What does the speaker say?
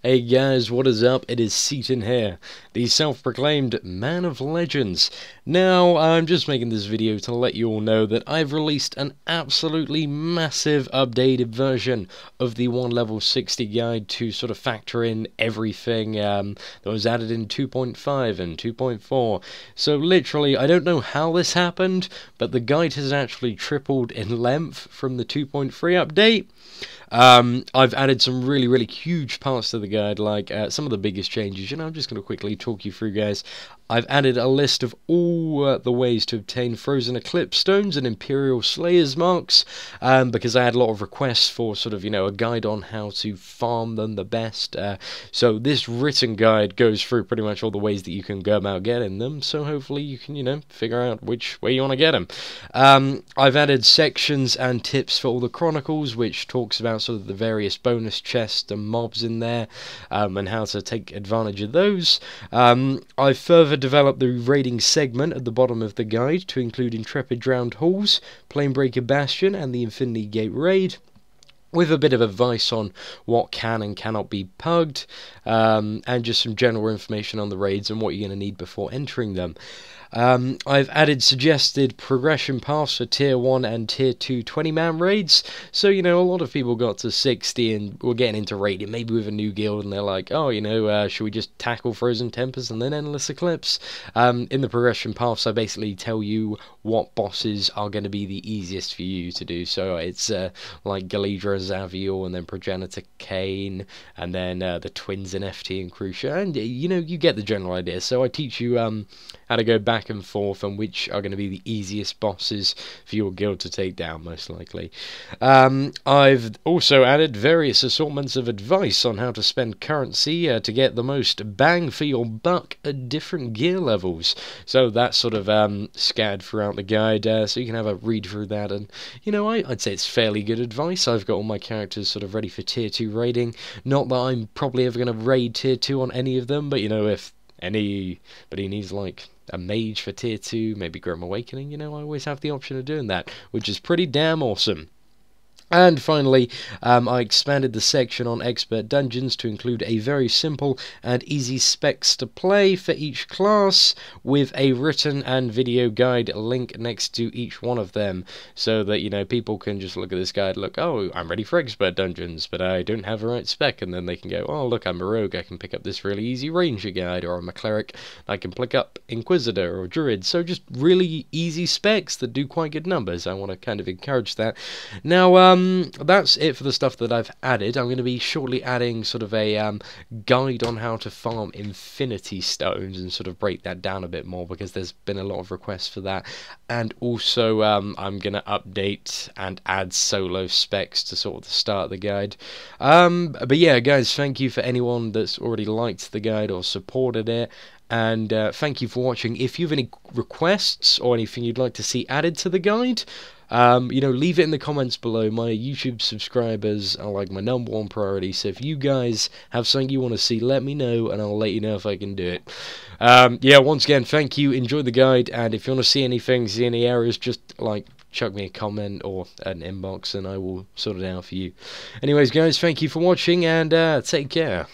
Hey guys, what is up? It is Seatin here, the self-proclaimed man of legends. Now, I'm just making this video to let you all know that I've released an absolutely massive updated version of the 1 level 60 guide to sort of factor in everything that was added in 2.5 and 2.4. So literally, I don't know how this happened, but the guide has actually tripled in length from the 2.3 update. I've added some really huge parts to the guide, like some of the biggest changes. I'm just going to quickly talk you through, guys. I've added a list of all the ways to obtain Frozen Eclipse Stones and Imperial Slayer's Marks, because I had a lot of requests for sort of, a guide on how to farm them the best. So this written guide goes through pretty much all the ways that you can go about getting them, so hopefully you can, figure out which way you want to get them. I've added sections and tips for all the Chronicles, which talks about sort of the various bonus chests and mobs in there, and how to take advantage of those. I've further developed the raiding segment at the bottom of the guide to include Intrepid Drowned Halls, Planebreaker Bastion, and the Infinity Gate Raid, with a bit of advice on what can and cannot be pugged, and just some general information on the raids and what you're going to need before entering them. I've added suggested progression paths for Tier 1 and Tier 2 20-man raids, so, a lot of people got to 60 and were getting into raiding, maybe with a new guild, and they're like, oh, should we just tackle Frozen Tempest and then Endless Eclipse? In the progression paths, I basically tell you what bosses are going to be the easiest for you to do, so it's like Galidra, Zaviel, and then Progenitor Kane, and then the twins in FT and Crucia, and, you get the general idea. So I teach you how to go back and forth and which are going to be the easiest bosses for your guild to take down, most likely. I've also added various assortments of advice on how to spend currency to get the most bang for your buck at different gear levels. So that's sort of scattered throughout the guide, so you can have a read through that, and I'd say it's fairly good advice. I've got all my characters sort of ready for Tier 2 raiding. Not that I'm probably ever going to raid Tier 2 on any of them, but if anybody needs like a mage for Tier 2, maybe Grim Awakening, I always have the option of doing that, which is pretty damn awesome. And finally, I expanded the section on Expert Dungeons to include a very simple and easy specs to play for each class, with a written and video guide link next to each one of them, so that, people can just look at this guide, look, oh, I'm ready for Expert Dungeons, but I don't have the right spec, and then they can go, oh, look, I'm a rogue, I can pick up this really easy Ranger guide, or I'm a cleric, I can pick up Inquisitor or Druid. So just really easy specs that do quite good numbers. I want to kind of encourage that. Now, that's it for the stuff that I've added. I'm going to be shortly adding sort of a guide on how to farm Infinity Stones and sort of break that down a bit more, because there's been a lot of requests for that. And also, I'm going to update and add solo specs to sort of the start of the guide. But yeah, guys, thank you for anyone that's already liked the guide or supported it. And thank you for watching. If you have any requests or anything you'd like to see added to the guide, leave it in the comments below. My YouTube subscribers are like my #1 priority, so if you guys have something you want to see, let me know, and I'll let you know if I can do it. Yeah, once again, thank you, enjoy the guide, and if you want to see anything, see any errors, just, chuck me a comment or an inbox, and I will sort it out for you. Anyways, guys, thank you for watching, and take care.